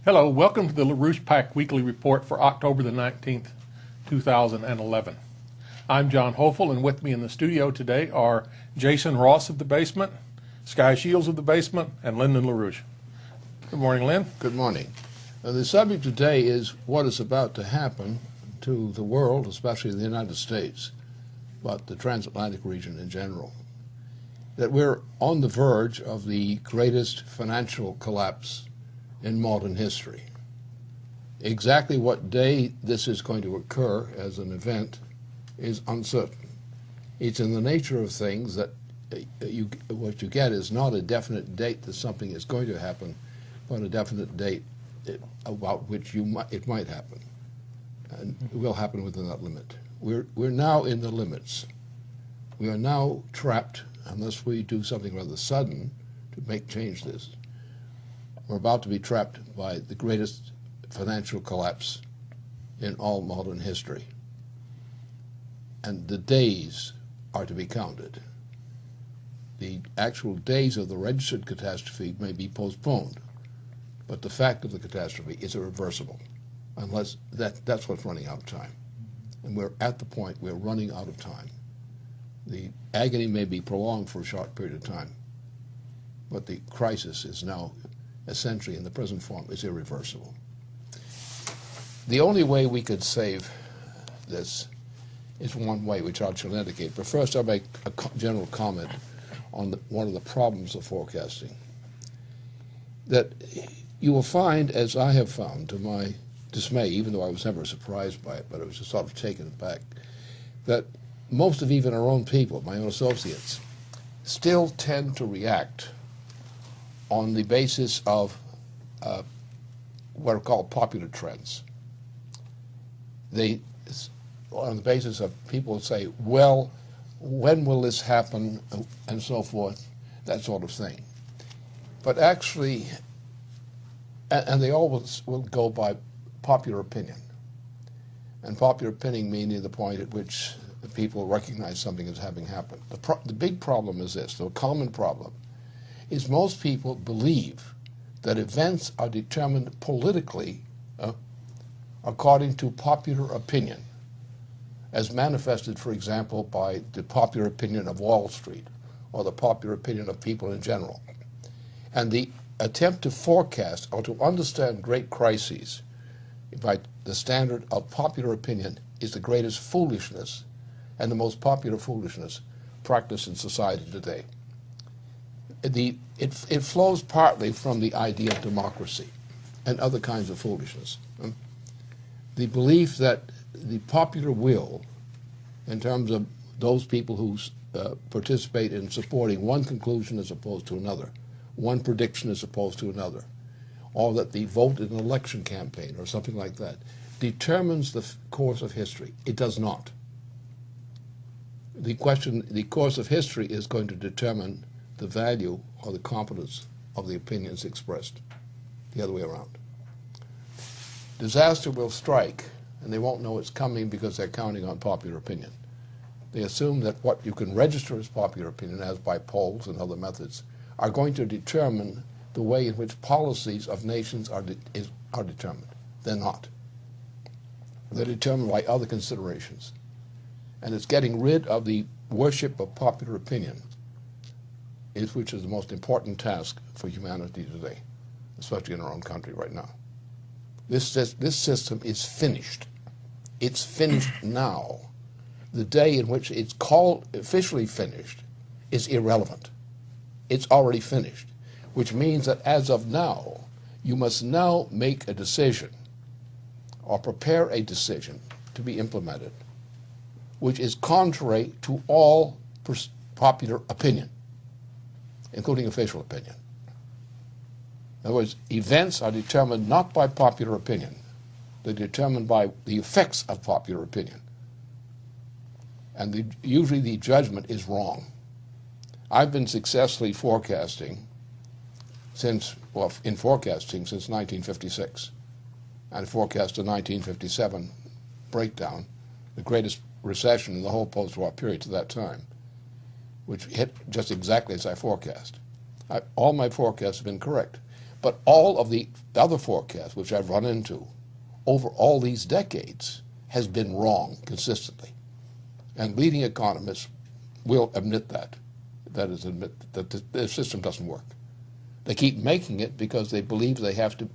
Hello, welcome to the LaRoucheSupport Weekly Report for October the 19th, 2011. I'm John Hofel, and with me in the studio today are Jason Ross of the Basement, Sky Shields of the Basement, and Lyndon LaRouche. Good morning, Lynn. Good morning. The subject today is what is about to happen to the world, especially the United States, but the transatlantic region in general. That we're on the verge of the greatest financial collapse in modern history. Exactly what day this is going to occur as an event is uncertain. It's in the nature of things that what you get is not a definite date that something is going to happen, but a definite date about which it might happen, and it will happen within that limit. We're now in the limits. We are now trapped, unless we do something rather sudden to change this. We're about to be trapped by the greatest financial collapse in all modern history. And the days are to be counted. The actual days of the registered catastrophe may be postponed, but the fact of the catastrophe is irreversible, unless that's what's running out of time. And we're at the point we're running out of time. The agony may be prolonged for a short period of time, but the crisis is now essentially in the present form is irreversible. The only way we could save this is one way, which I shall indicate. But first I'll make a general comment on one of the problems of forecasting. That you will find, as I have found to my dismay, even though I was never surprised by it, but I was just sort of taken aback, that most of even our own people, my own associates, still tend to react on the basis of what are called popular trends. On the basis of people say, well, when will this happen, and so forth, that sort of thing. But actually, and they always will go by popular opinion. And popular opinion meaning the point at which the people recognize something as having happened. The big problem is this, the common problem, is most people believe that events are determined politically according to popular opinion, as manifested, for example, by the popular opinion of Wall Street or the popular opinion of people in general. And the attempt to forecast or to understand great crises by the standard of popular opinion is the greatest foolishness and the most popular foolishness practiced in society today. It flows partly from the idea of democracy and other kinds of foolishness. The belief that the popular will, in terms of those people who participate in supporting one conclusion as opposed to another, one prediction as opposed to another, or that the vote in an election campaign or something like that, determines the course of history. It does not. The course of history is going to determine the value or the competence of the opinions expressed, the other way around. Disaster will strike, and they won't know it's coming because they're counting on popular opinion. They assume that what you can register as popular opinion, as by polls and other methods, are going to determine the way in which policies of nations are determined. They're not. They're determined by other considerations. And it's getting rid of the worship of popular opinion, which is the most important task for humanity today, especially in our own country right now. This system is finished. It's finished now. The day in which it's called officially finished is irrelevant. It's already finished, which means that as of now, you must now make a decision or prepare a decision to be implemented, which is contrary to all popular opinion, including official opinion. In other words, events are determined not by popular opinion. They're determined by the effects of popular opinion. And usually the judgment is wrong. I've been successfully forecasting since 1956. And forecast a 1957 breakdown, the greatest recession in the whole post-war period to that time, which hit just exactly as I forecast. All my forecasts have been correct. But all of the other forecasts, which I've run into over all these decades, has been wrong consistently. And leading economists will admit that. That is, admit that the system doesn't work. They keep making it because they believe they have to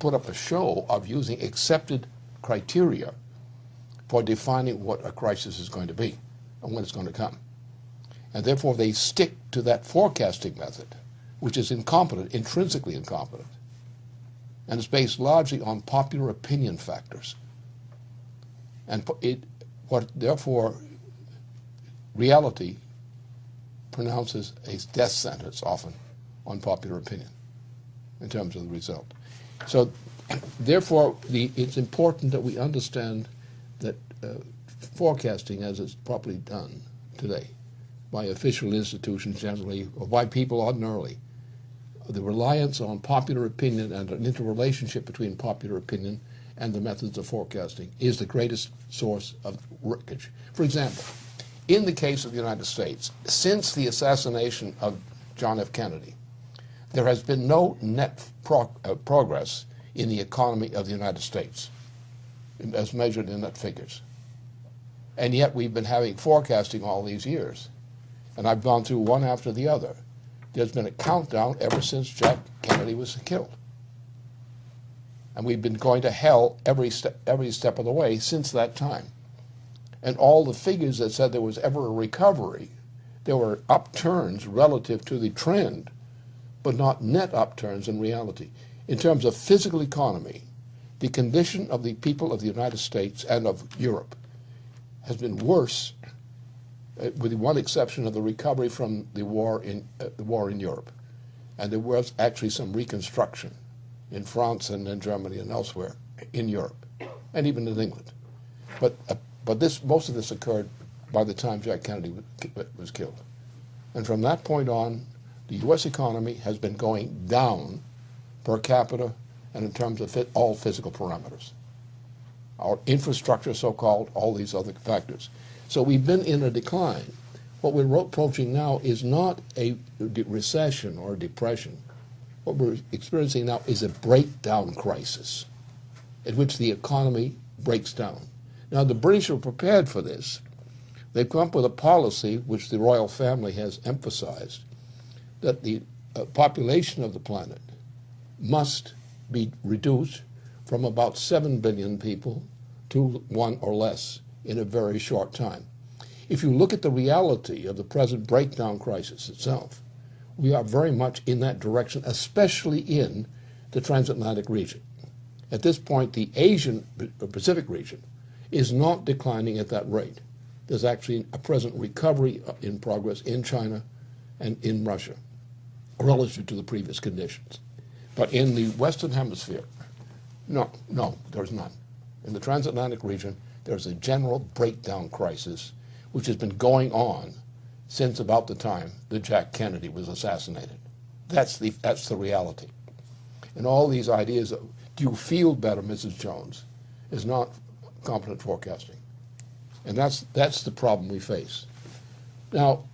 put up a show of using accepted criteria for defining what a crisis is going to be and when it's going to come. And therefore they stick to that forecasting method, which is incompetent, intrinsically incompetent. And it's based largely on popular opinion factors. And therefore, reality pronounces a death sentence often on popular opinion in terms of the result. So, therefore, it's important that we understand that forecasting, as it's properly done today by official institutions generally, or by people ordinarily, the reliance on popular opinion and an interrelationship between popular opinion and the methods of forecasting is the greatest source of wreckage. For example, in the case of the United States, since the assassination of John F. Kennedy, there has been no net progress in the economy of the United States, as measured in net figures. And yet we've been having forecasting all these years. And I've gone through one after the other. There's been a countdown ever since Jack Kennedy was killed. And we've been going to hell every step of the way since that time. And all the figures that said there was ever a recovery, there were upturns relative to the trend, but not net upturns in reality. In terms of physical economy, the condition of the people of the United States and of Europe has been worse, with the one exception of the recovery from the war in Europe. And there was actually some reconstruction in France and in Germany and elsewhere in Europe, and even in England. But most of this occurred by the time Jack Kennedy was killed. And from that point on, the U.S. economy has been going down per capita and in terms of all physical parameters. Our infrastructure, so-called, all these other factors. So we've been in a decline. What we're approaching now is not a recession or a depression. What we're experiencing now is a breakdown crisis in which the economy breaks down. Now, the British are prepared for this. They've come up with a policy which the royal family has emphasized, that the population of the planet must be reduced from about 7 billion people to 1 or less in a very short time. If you look at the reality of the present breakdown crisis itself, we are very much in that direction, especially in the transatlantic region. At this point, the Asian Pacific region is not declining at that rate. There's actually a present recovery in progress in China and in Russia relative to the previous conditions. But in the Western Hemisphere, no, there's none. In the transatlantic region, there's a general breakdown crisis which has been going on since about the time that Jack Kennedy was assassinated. That's the reality. And all these ideas of, do you feel better, Mrs. Jones, is not competent forecasting. And that's the problem we face. Now,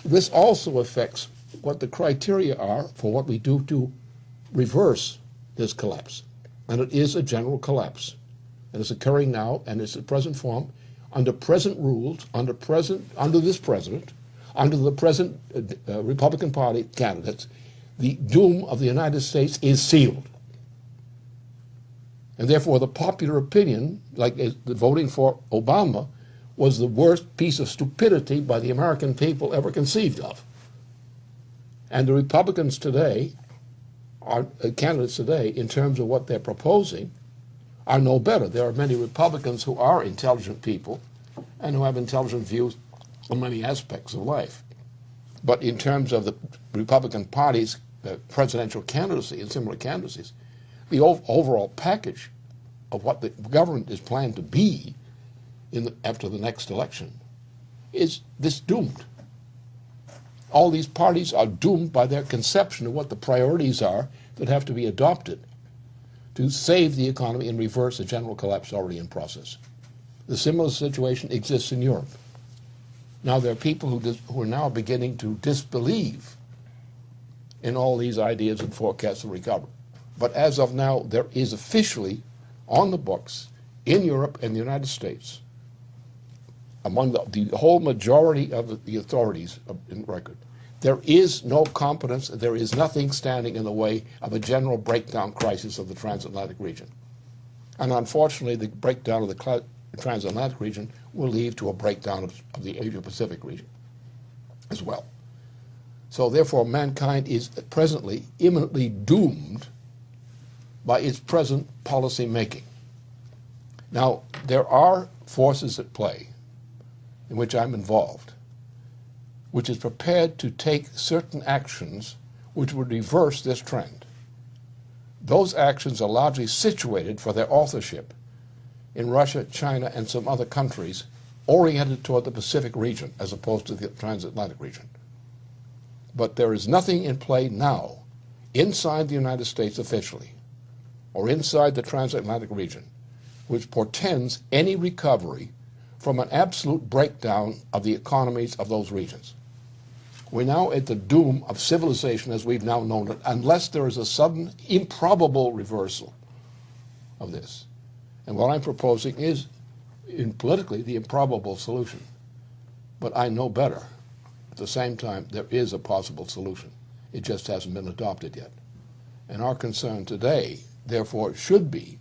this also affects what the criteria are for what we do to reverse this collapse. And it is a general collapse. And it's occurring now, and it's in present form, under present rules, under this president, under the present Republican Party candidates. The doom of the United States is sealed. And therefore the popular opinion, like the voting for Obama, was the worst piece of stupidity by the American people ever conceived of. And the Republicans today, candidates today, in terms of what they're proposing, are no better. There are many Republicans who are intelligent people and who have intelligent views on many aspects of life. But in terms of the Republican Party's presidential candidacy and similar candidacies, the overall package of what the government is planned to be after the next election is this doomed. All these parties are doomed by their conception of what the priorities are that have to be adopted to save the economy and reverse a general collapse already in process. The similar situation exists in Europe. Now there are people who are now beginning to disbelieve in all these ideas and forecasts of recovery. But as of now, there is officially on the books in Europe and the United States, among the whole majority of the authorities in record, there is no competence, there is nothing standing in the way of a general breakdown crisis of the transatlantic region. And unfortunately, the breakdown of the transatlantic region will lead to a breakdown of the Asia-Pacific region as well. So therefore, mankind is presently imminently doomed by its present policy making. Now, there are forces at play in which I'm involved, which is prepared to take certain actions which would reverse this trend. Those actions are largely situated for their authorship in Russia, China, and some other countries oriented toward the Pacific region as opposed to the transatlantic region. But there is nothing in play now inside the United States officially or inside the transatlantic region which portends any recovery from an absolute breakdown of the economies of those regions. We're now at the doom of civilization as we've now known it, unless there is a sudden, improbable reversal of this. And what I'm proposing is, politically, the improbable solution. But I know better. At the same time, there is a possible solution. It just hasn't been adopted yet. And our concern today, therefore, should be,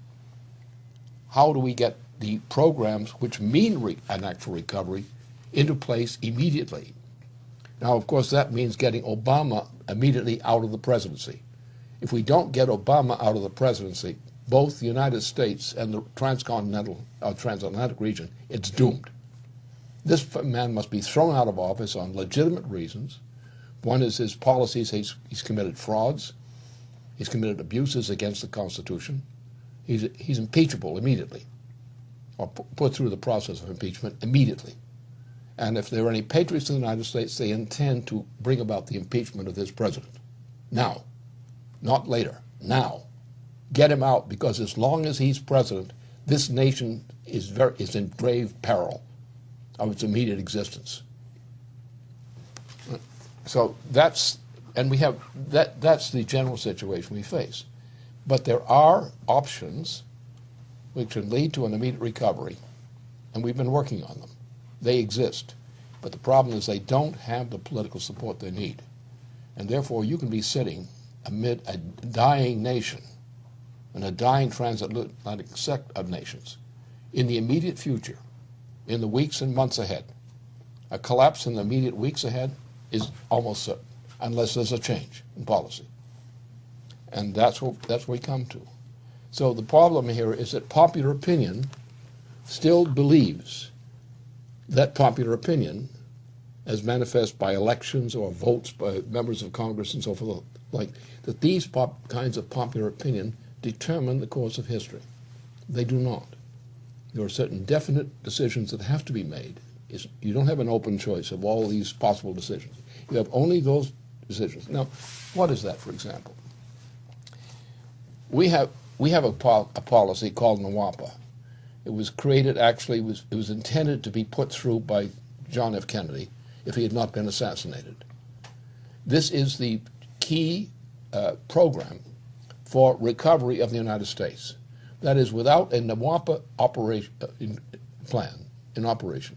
how do we get the programs which mean an actual recovery into place immediately? Now, of course, that means getting Obama immediately out of the presidency. If we don't get Obama out of the presidency, both the United States and the transatlantic region, it's doomed. This man must be thrown out of office on legitimate reasons. One is his policies. He's committed frauds. He's committed abuses against the Constitution. He's impeachable immediately, or put through the process of impeachment immediately. And if there are any patriots in the United States, they intend to bring about the impeachment of this president. Now. Not later. Now. Get him out, because as long as he's president, this nation is in grave peril of its immediate existence. So that's the general situation we face. But there are options which can lead to an immediate recovery, and we've been working on them. They exist, but the problem is they don't have the political support they need. And therefore, you can be sitting amid a dying nation and a dying transatlantic set of nations in the immediate future, in the weeks and months ahead. A collapse in the immediate weeks ahead is almost certain, unless there's a change in policy. And that's what we come to. So the problem here is that popular opinion still believes that popular opinion, as manifest by elections or votes by members of Congress and so forth, that these kinds of popular opinion determine the course of history. They do not. There are certain definite decisions that have to be made. You don't have an open choice of all these possible decisions. You have only those decisions. Now, what is that, for example? We have a policy called NWAPA. It was created, actually, it was intended to be put through by John F. Kennedy if he had not been assassinated. This is the key program for recovery of the United States. That is, without a NWAPA plan in operation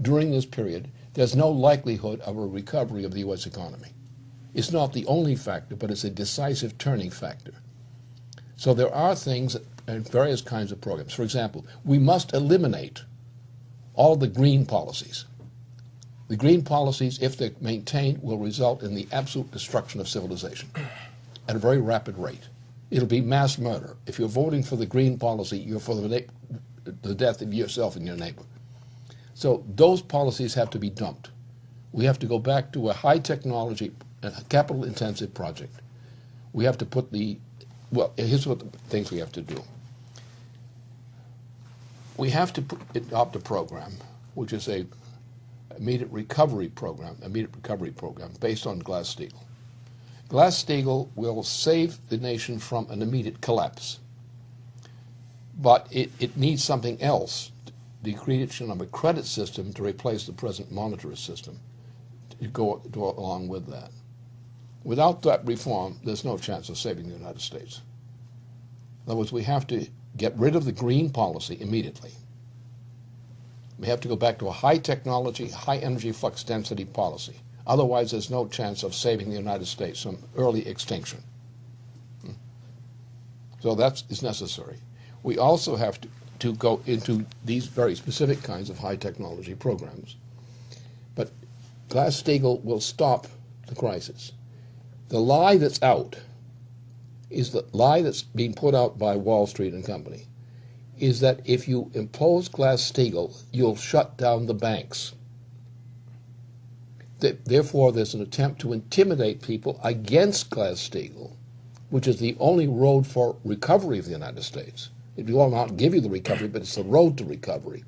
during this period, there's no likelihood of a recovery of the U.S. economy. It's not the only factor, but it's a decisive turning factor. So there are things and various kinds of programs. For example, we must eliminate all the green policies. The green policies, if they're maintained, will result in the absolute destruction of civilization at a very rapid rate. It'll be mass murder. If you're voting for the green policy, you're for the death of yourself and your neighbor. So those policies have to be dumped. We have to go back to a high technology, capital-intensive project. We have to put here's what the things we have to do. We have to adopt a program, which is a immediate recovery program based on Glass-Steagall. Glass-Steagall will save the nation from an immediate collapse, but it needs something else, the creation of a credit system to replace the present monetary system to go along with that. Without that reform, there's no chance of saving the United States. In other words, we have to get rid of the green policy immediately. We have to go back to a high technology, high energy flux density policy. Otherwise, there's no chance of saving the United States from early extinction. So that is necessary. We also have to go into these very specific kinds of high technology programs. But Glass-Steagall will stop the crisis. The lie that's out is the lie that's being put out by Wall Street and company, is that if you impose Glass-Steagall, you'll shut down the banks. Therefore, there's an attempt to intimidate people against Glass-Steagall, which is the only road for recovery of the United States. It will not give you the recovery, but it's the road to recovery.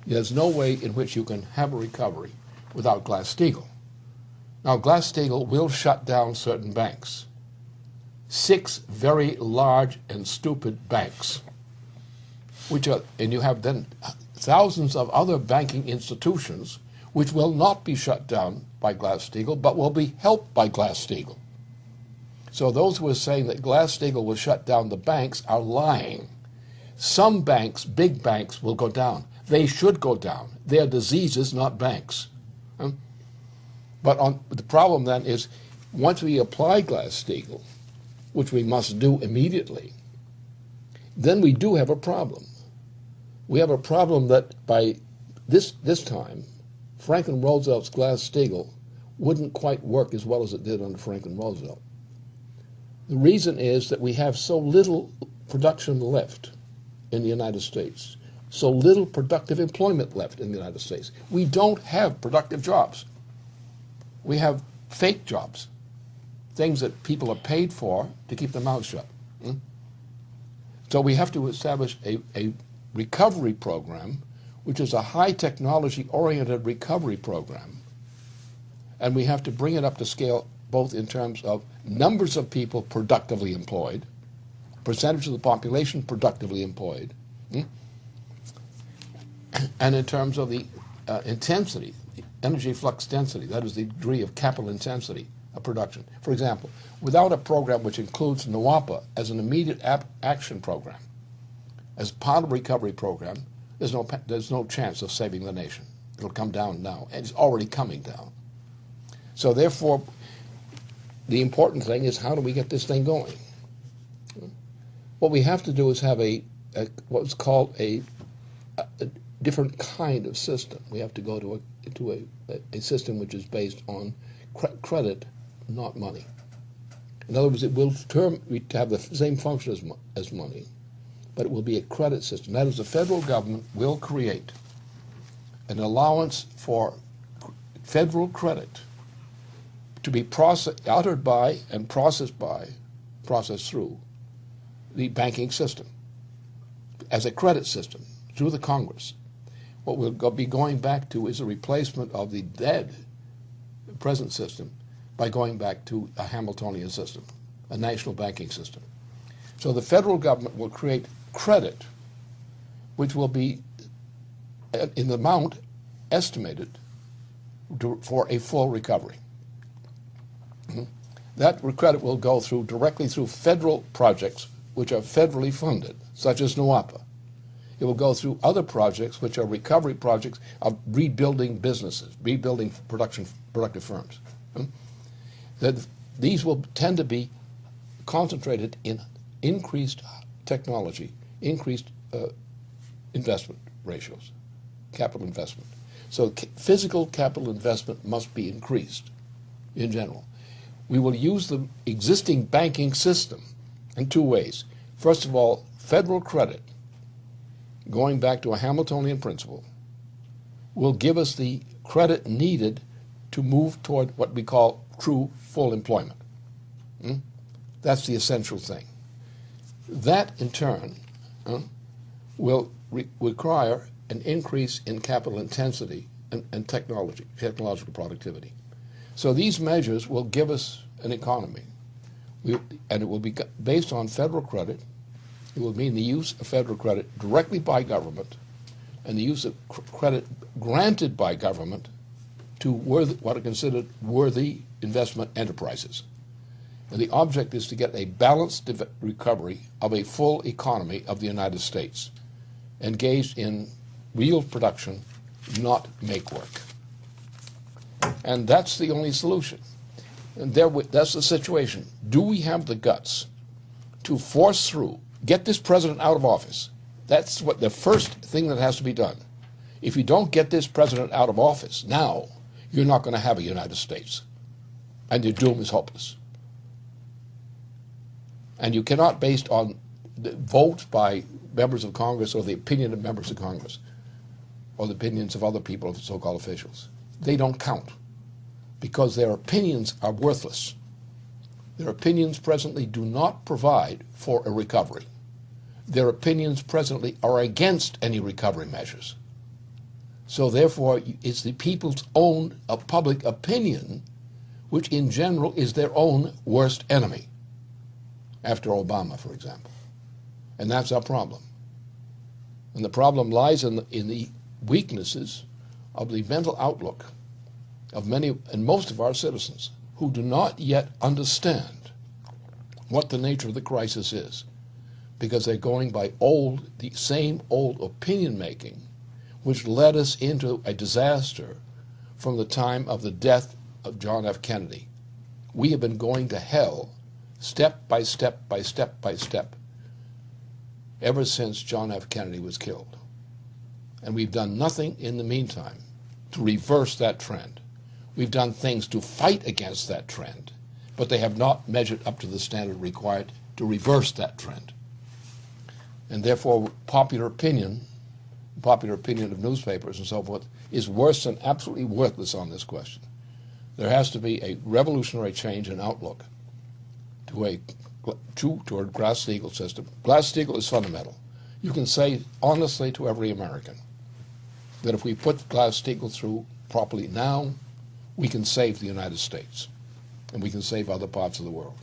There's no way in which you can have a recovery without Glass-Steagall. Now, Glass-Steagall will shut down certain banks. 6 very large and stupid banks, and you have then thousands of other banking institutions which will not be shut down by Glass-Steagall, but will be helped by Glass-Steagall. So those who are saying that Glass-Steagall will shut down the banks are lying. Some banks, big banks, will go down. They should go down. They are diseases, not banks. But the problem then is, once we apply Glass-Steagall, which we must do immediately, then we do have a problem. We have a problem that by this time, Franklin Roosevelt's Glass-Steagall wouldn't quite work as well as it did under Franklin Roosevelt. The reason is that we have so little production left in the United States, so little productive employment left in the United States. We don't have productive jobs. We have fake jobs, things that people are paid for to keep their mouths shut. So we have to establish a recovery program, which is a high technology oriented recovery program, and we have to bring it up to scale both in terms of numbers of people productively employed, percentage of the population productively employed, and in terms of the intensity, the energy flux density, that is the degree of capital intensity of production. For example, without a program which includes NWAPA as an immediate action program, as part of a recovery program, there's no chance of saving the nation. It'll come down now, and it's already coming down. So therefore, the important thing is, how do we get this thing going? What we have to do is have what's called a different kind of system. We have to go to a system which is based on credit, not money. In other words, it will have the same function as money, but it will be a credit system. That is, the federal government will create an allowance for federal credit to be uttered by and processed through the banking system as a credit system through the Congress. What we'll be going back to is a replacement of the dead present system by going back to a Hamiltonian system, a national banking system. So the federal government will create credit, which will be in the amount estimated for a full recovery. That credit will go directly through federal projects which are federally funded, such as NWAPA. It will go through other projects which are recovery projects of rebuilding businesses, rebuilding productive firms. These will tend to be concentrated in increased technology, increased investment ratios, capital investment. So physical capital investment must be increased in general. We will use the existing banking system in 2 ways. First of all, federal credit, going back to a Hamiltonian principle, will give us the credit needed to move toward what we call true full employment. That's the essential thing. That, in turn, will require an increase in capital intensity and technological productivity. So these measures will give us an economy, and it will be based on federal credit. It will mean the use of federal credit directly by government and the use of credit granted by government to what are considered worthy investment enterprises. And the object is to get a balanced recovery of a full economy of the United States, engaged in real production, not make work. And that's the only solution. And that's the situation. Do we have the guts to force through, get this president out of office? That's what the first thing that has to be done. If you don't get this president out of office now, you're not going to have a United States. And your doom is hopeless. And you cannot, based on the vote by members of Congress or the opinion of members of Congress or the opinions of other people, so-called officials. They don't count because their opinions are worthless. Their opinions presently do not provide for a recovery. Their opinions presently are against any recovery measures. So therefore, it's the people's own public opinion, which in general is their own worst enemy, after Obama, for example. And that's our problem. And the problem lies in the weaknesses of the mental outlook of many and most of our citizens who do not yet understand what the nature of the crisis is, because they're going by the same old opinion making which led us into a disaster from the time of the death of John F. Kennedy. We have been going to hell step by step by step by step ever since John F. Kennedy was killed. And we've done nothing in the meantime to reverse that trend. We've done things to fight against that trend, but they have not measured up to the standard required to reverse that trend. And therefore, popular opinion of newspapers and so forth, is worse than absolutely worthless on this question. There has to be a revolutionary change in outlook toward Glass-Steagall system. Glass-Steagall is fundamental. You can say honestly to every American that if we put Glass-Steagall through properly now, we can save the United States, and we can save other parts of the world.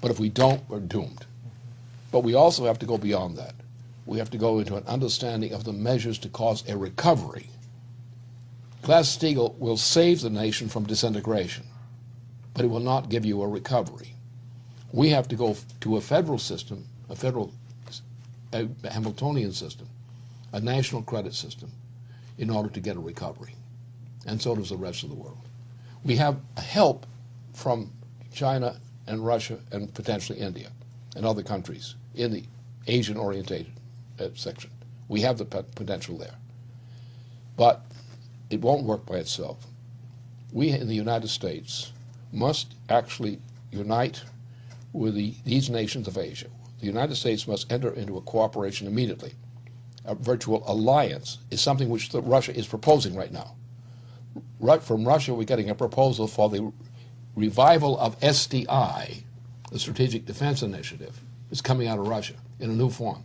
But if we don't, we're doomed. But we also have to go beyond that. We have to go into an understanding of the measures to cause a recovery. Glass-Steagall will save the nation from disintegration, but it will not give you a recovery. We have to go to a federal system, a Hamiltonian system, a national credit system, in order to get a recovery. And so does the rest of the world. We have help from China and Russia and potentially India and other countries in the Asian-orientated section. We have the potential there. But it won't work by itself. We in the United States must actually unite with these nations of Asia. The United States must enter into a cooperation immediately. A virtual alliance is something which Russia is proposing right now. From Russia, we're getting a proposal for the revival of SDI, the Strategic Defense Initiative. It's coming out of Russia in a new form.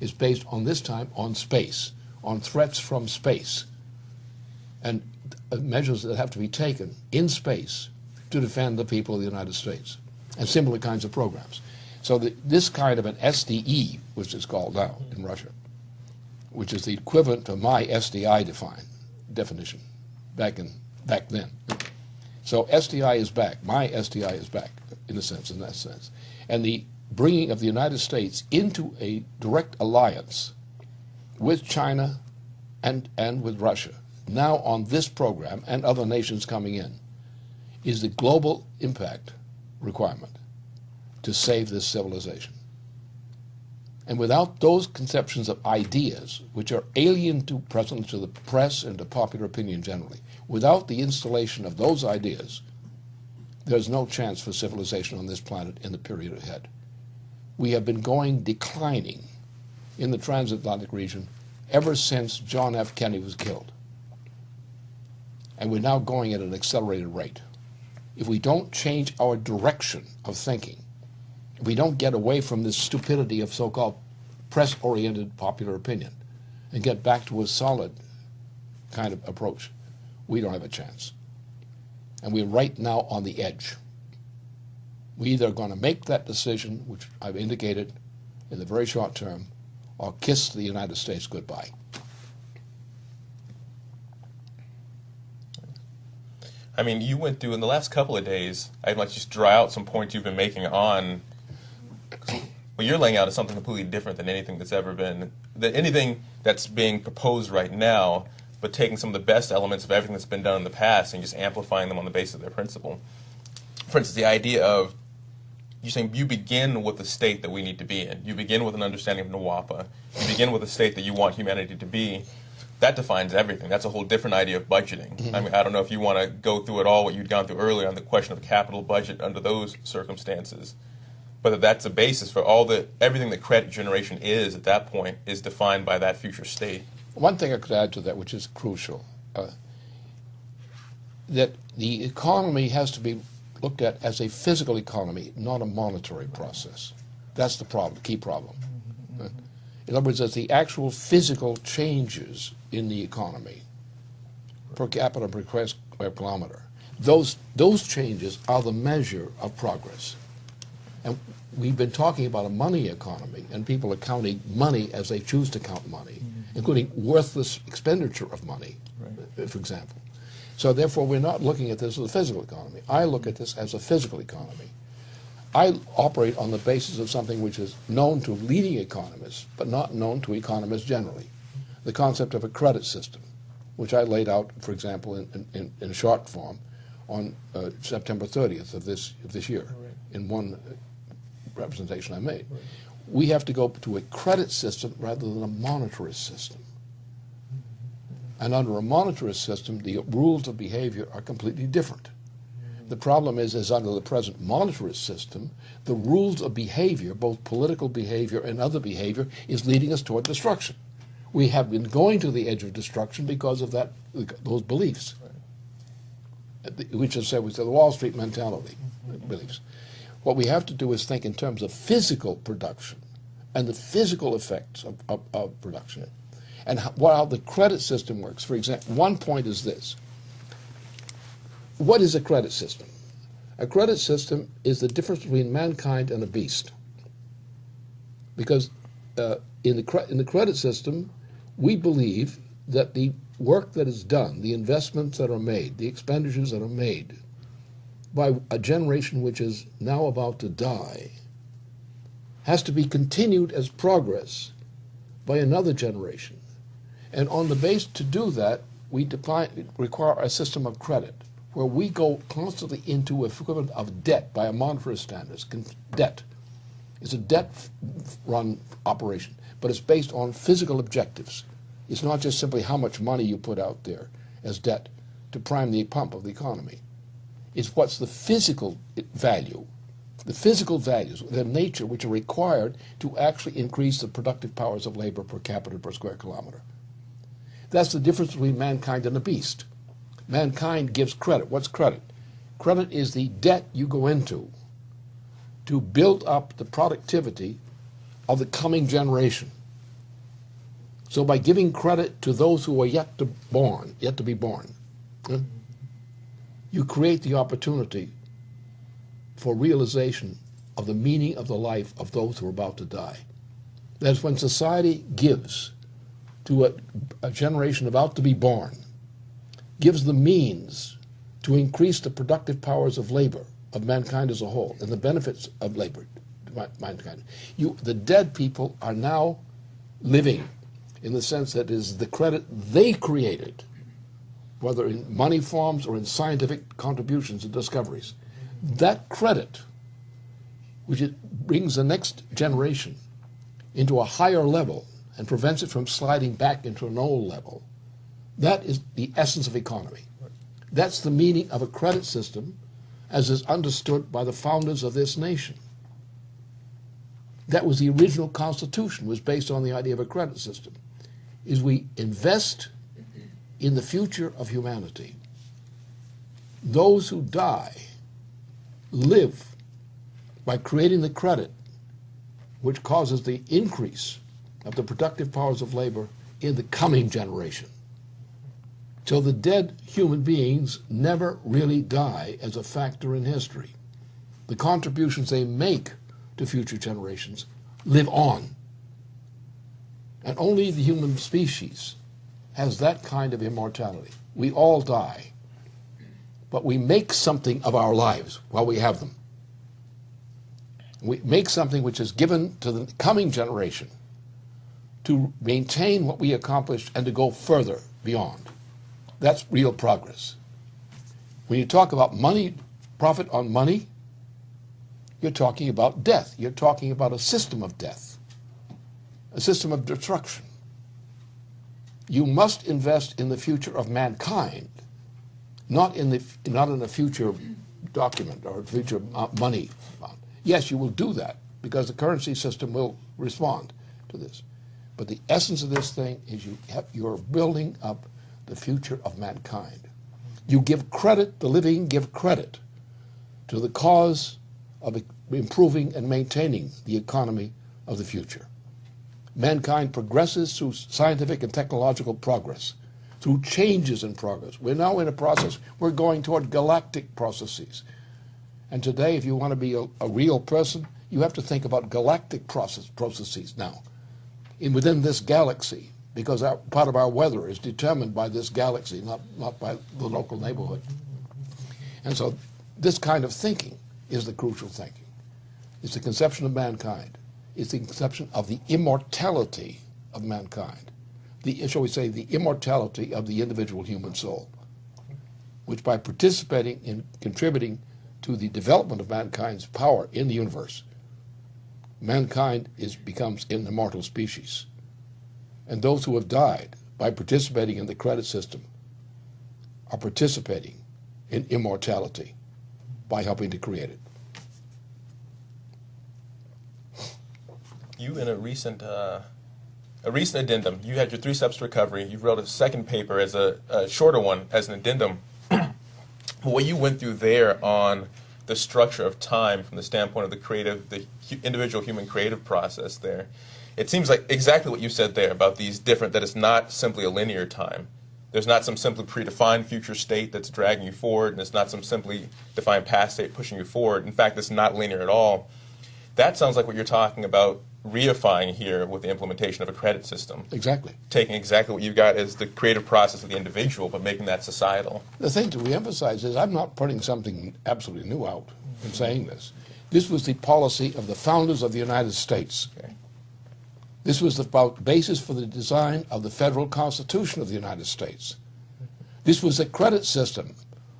It's based on, this time, on space, on threats from space, and measures that have to be taken in space to defend the people of the United States, and similar kinds of programs. So this kind of an SDE, which is called now in Russia, which is the equivalent to my SDI definition back then. So SDI is back. My SDI is back, in that sense. And the bringing of the United States into a direct alliance with China and with Russia, now on this program and other nations coming in, is the global impact requirement to save this civilization. And without those conceptions of ideas, which are alien to the press and to popular opinion generally, without the installation of those ideas, there's no chance for civilization on this planet in the period ahead. We have been declining in the transatlantic region ever since John F. Kennedy was killed. And we're now going at an accelerated rate. If we don't change our direction of thinking, if we don't get away from this stupidity of so-called press-oriented popular opinion and get back to a solid kind of approach, we don't have a chance. And we're right now on the edge. We're either going to make that decision, which I've indicated in the very short term, or kiss the United States goodbye. I mean, you went through in the last couple of days, I'd like to just draw out some points you've been making on what you're laying out is something completely different than anything that's ever been, anything that's being proposed right now, but taking some of the best elements of everything that's been done in the past and just amplifying them on the basis of their principle. For instance, the idea of, you're saying you begin with the state that we need to be in. You begin with an understanding of Nawapa. You begin with a state that you want humanity to be. That defines everything. That's a whole different idea of budgeting. Mm-hmm. I mean, I don't know if you want to go through it all, what you'd gone through earlier on the question of capital budget under those circumstances. But that's a basis for everything that credit generation is at that point is defined by that future state. One thing I could add to that, which is crucial, that the economy has to be looked at as a physical economy, not a monetary process. That's the problem, key problem. In other words, as the actual physical changes in the economy per capita per square kilometer, those changes are the measure of progress. And we've been talking about a money economy, and people are counting money as they choose to count money, including worthless expenditure of money, for example. So therefore, we're not looking at this as a physical economy. I look at this as a physical economy. I operate on the basis of something which is known to leading economists, but not known to economists generally, the concept of a credit system, which I laid out, for example, in short form on September 30th of this year, in one representation I made. We have to go to a credit system rather than a monetarist system. And under a monetarist system, the rules of behavior are completely different. The problem is under the present monetarist system, the rules of behavior, both political behavior and other behavior, is leading us toward destruction. We have been going to the edge of destruction because of those beliefs, which is said with the Wall Street mentality beliefs. What we have to do is think in terms of physical production and the physical effects of production. And how the credit system works. For example, one point is this. What is a credit system? A credit system is the difference between mankind and a beast. Because in the credit system, we believe that the work that is done, the investments that are made, the expenditures that are made by a generation which is now about to die, has to be continued as progress by another generation. And on the base to do that, we require a system of credit, where we go constantly into a equivalent of debt by a monetarist standards. Debt is a debt-run operation, but it's based on physical objectives. It's not just simply how much money you put out there as debt to prime the pump of the economy. It's what's the physical value, the physical values, their nature, which are required to actually increase the productive powers of labor per capita per square kilometer. That's the difference between mankind and the beast. Mankind gives credit. What's credit? Credit is the debt you go into to build up the productivity of the coming generation. So by giving credit to those who are yet to be born, you create the opportunity for realization of the meaning of the life of those who are about to die. That's when society gives to a generation about to be born, gives the means to increase the productive powers of labor of mankind as a whole and the benefits of labor to mankind. The dead people are now living in the sense that it is the credit they created, whether in money forms or in scientific contributions and discoveries. That credit, which brings the next generation into a higher level and prevents it from sliding back into an old level, that is the essence of economy. That's the meaning of a credit system as is understood by the founders of this nation. That was the original Constitution, was based on the idea of a credit system. Is we invest in the future of humanity. Those who die live by creating the credit which causes the increase of the productive powers of labor in the coming generation. So the dead human beings never really die as a factor in history. The contributions they make to future generations live on. And only the human species has that kind of immortality. We all die. but we make something of our lives while we have them. We make something which is given to the coming generation to maintain what we accomplished and to go further beyond. That's real progress. When you talk about money, profit on money, you're talking about death. You're talking about a system of death, a system of destruction. You must invest in the future of mankind, not in a future document or future money. Yes, you will do that because the currency system will respond to this. But the essence of this thing is you're building up the future of mankind. You give credit, the living give credit to the cause of improving and maintaining the economy of the future. Mankind progresses through scientific and technological progress, through changes in progress. We're now in a process, we're going toward galactic processes. And today, if you want to be a real person, you have to think about galactic processes now, within this galaxy, because part of our weather is determined by this galaxy, not by the local neighborhood. And so this kind of thinking is the crucial thinking. It's the conception of mankind. It's the conception of the immortality of mankind. Shall we say, the immortality of the individual human soul, which by participating in contributing to the development of mankind's power in the universe, mankind becomes an immortal species. And those who have died by participating in the credit system are participating in immortality by helping to create it. You, in a recent addendum, you had your 3 steps to recovery. You wrote a second paper as a shorter one as an addendum. What you went through there on the structure of time from the standpoint of the individual human creative process there, it seems like exactly what you said there about that it's not simply a linear time. There's not some simply predefined future state that's dragging you forward, and it's not some simply defined past state pushing you forward. In fact, it's not linear at all. That sounds like what you're talking about reifying here with the implementation of a credit system. Exactly. Taking exactly what you've got as the creative process of the individual, but making that societal. The thing to reemphasize is I'm not putting something absolutely new out in saying this. This was the policy of the founders of the United States. Okay. This was the basis for the design of the Federal Constitution of the United States. This was a credit system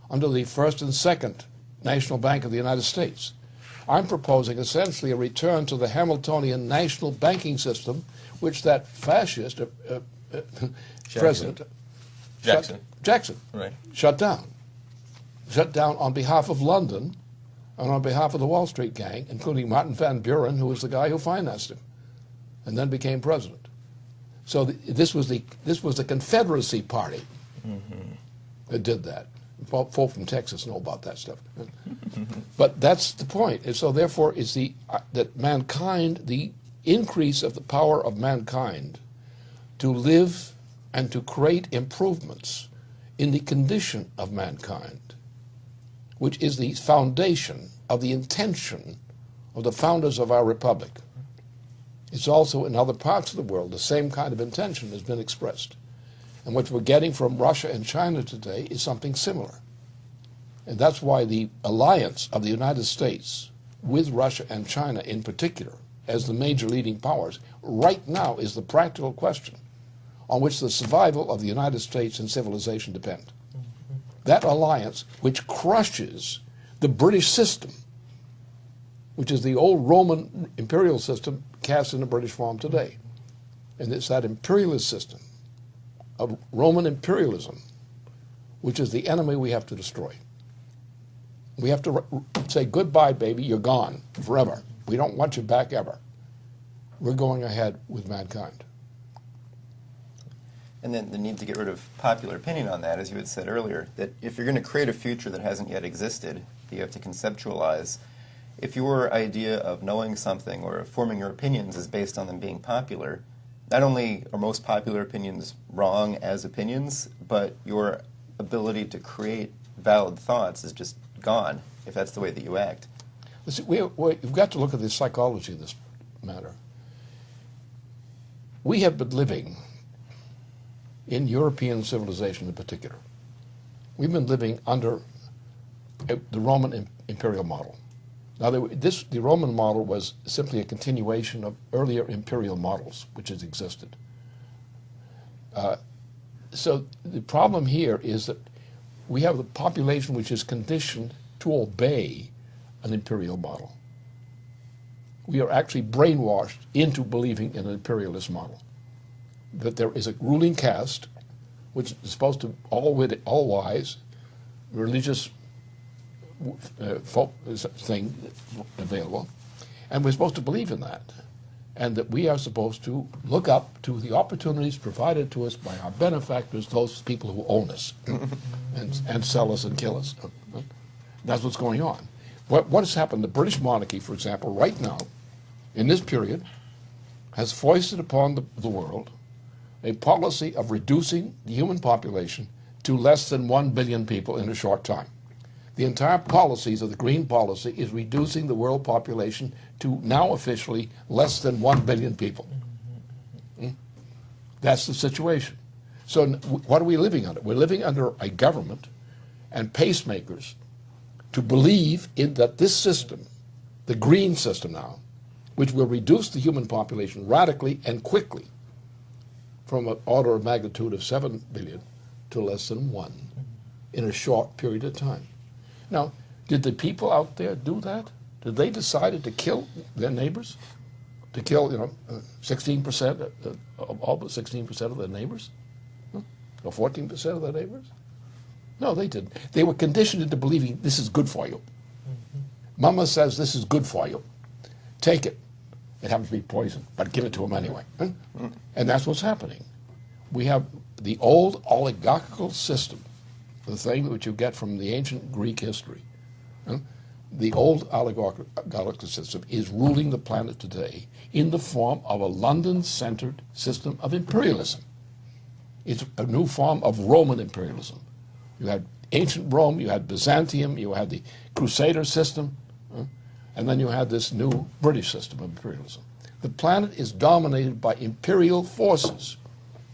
under the First and Second National Bank of the United States. I'm proposing essentially a return to the Hamiltonian national banking system, which that fascist president Jackson Right. shut down. Shut down on behalf of London and on behalf of the Wall Street gang, including Martin Van Buren, who was the guy who financed him, and then became president. So this was the Confederacy Party that did that. Folk from Texas know about that stuff. But that's the point. And so therefore it's that mankind, the increase of the power of mankind to live and to create improvements in the condition of mankind, which is the foundation of the intention of the founders of our republic. It's also in other parts of the world the same kind of intention has been expressed. And what we're getting from Russia and China today is something similar. And that's why the alliance of the United States with Russia and China in particular, as the major leading powers, right now is the practical question on which the survival of the United States and civilization depend. That alliance, which crushes the British system, which is the old Roman imperial system cast in a British form today. And it's that imperialist system of Roman imperialism, which is the enemy we have to destroy. We have to say, goodbye, baby, you're gone forever. We don't want you back ever. We're going ahead with mankind. And then the need to get rid of popular opinion on that, as you had said earlier, that if you're going to create a future that hasn't yet existed, you have to conceptualize. If your idea of knowing something or forming your opinions is based on them being popular, not only are most popular opinions wrong as opinions, but your ability to create valid thoughts is just gone if that's the way that you act. Listen, we've got to look at the psychology of this matter. We have been living in European civilization in particular. We've been living under the Roman imperial model. Now, the Roman model was simply a continuation of earlier imperial models which has existed. So the problem here is that we have the population which is conditioned to obey an imperial model. We are actually brainwashed into believing in an imperialist model, that there is a ruling caste which is supposed to all wise, religious thing available, and we're supposed to believe in that, and that we are supposed to look up to the opportunities provided to us by our benefactors, those people who own us and sell us and kill us. That's what's going on. What has happened? The British monarchy, for example, right now, in this period, has foisted upon the world a policy of reducing the human population to less than 1 billion people in a short time. The entire policies of the Green Policy is reducing the world population to now officially less than 1 billion people. That's the situation. So what are we living under? We're living under a government and pacemakers to believe in that this system, the green system now, which will reduce the human population radically and quickly from an order of magnitude of 7 billion to less than 1 in a short period of time. Now, did the people out there do that? Did they decide to kill their neighbors? To kill, 16%, all but 16% of their neighbors? Or 14% of their neighbors? No, they didn't. They were conditioned into believing this is good for you. Mama says this is good for you. Take it. It happens to be poison, but give it to them anyway. And that's what's happening. We have the old oligarchical system, the thing which you get from the ancient Greek history. The old oligarchical system is ruling the planet today in the form of a London-centered system of imperialism. It's a new form of Roman imperialism. You had ancient Rome, you had Byzantium, you had the Crusader system, and then you had this new British system of imperialism. The planet is dominated by imperial forces,